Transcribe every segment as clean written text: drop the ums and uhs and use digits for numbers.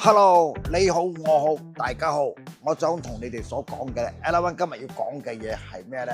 Hello，你好，我好，大家好。我想同你哋所講嘅 Ella One 今日要講嘅嘢係咩呢？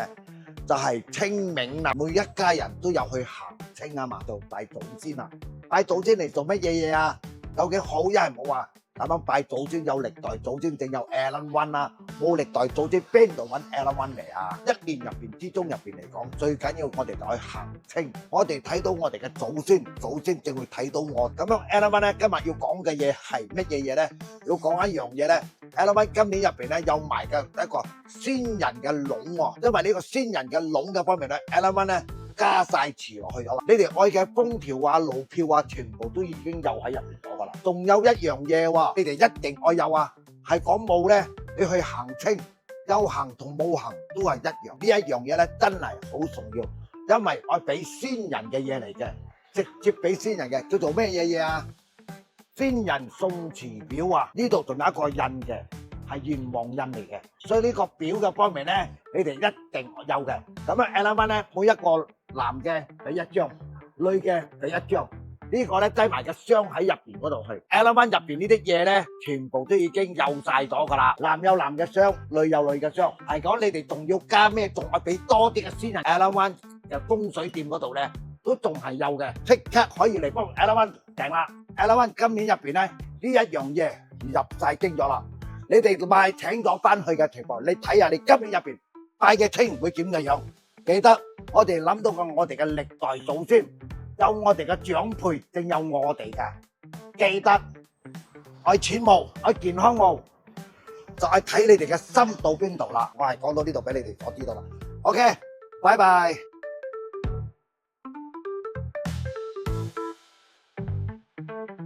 就係清明啦，每一家人都有去行清啊嘛，就拜祖先啊。拜祖先嚟做乜嘢嘢啊？究竟好一係冇啊？咁樣拜祖先有歷代祖先，定有 Ella One 啊？冇歷代祖先邊度揾 Ella One 嚟啊？一年入邊之中入邊嚟講，最緊要我哋就去行清，我哋睇到我哋嘅祖先，祖先正會睇到我。咁樣 Ella One 咧今日要講嘅嘢係乜嘢嘢咧？要講一樣嘢咧 ，Ella One 今年入邊咧有埋嘅一個先人嘅籠喎，因為呢個先人嘅籠嘅方面咧 ，Ella One 咧加晒詞落去咗啦。你哋愛嘅封條啊、路票啊，全部都已經有喺入邊咗噶啦。仲有一樣嘢喎，你哋一定愛有啊，係講冇咧，你去行清，有行同冇行都係一樣。呢一樣嘢咧真係好重要，因為我俾先人嘅嘢嚟嘅，直接俾先人嘅，叫做咩嘢啊？先人送辭表啊，呢度仲有一個印嘅，係願望印嚟嘅，所以呢個表嘅方面咧，你哋一定有嘅。咁啊 Ella One 咧，每一個男嘅俾一張，女嘅俾一張，呢個咧擠埋個箱喺入邊嗰度去。Ella One 入邊呢啲嘢咧，全部都已經有晒咗噶啦，男有男嘅箱，女有女嘅箱，係講你哋仲要加咩？仲係俾多啲嘅先人 Ella One 嘅風水店嗰度咧，都仲係有嘅，即刻可以嚟幫 Ella One 訂啦。Ella One 今年入邊咧呢一樣嘢入晒經咗啦，你哋買請咗翻去嘅情況，你睇下你今年入邊拜嘅清會點嘅樣？記得我哋諗到過我哋嘅歷代祖先，有我哋嘅長輩，正有我哋嘅。記得愛錢冇，愛健康冇，就係睇你哋嘅心到邊度啦。我係講到呢度俾你哋所知道啦。OK，拜拜。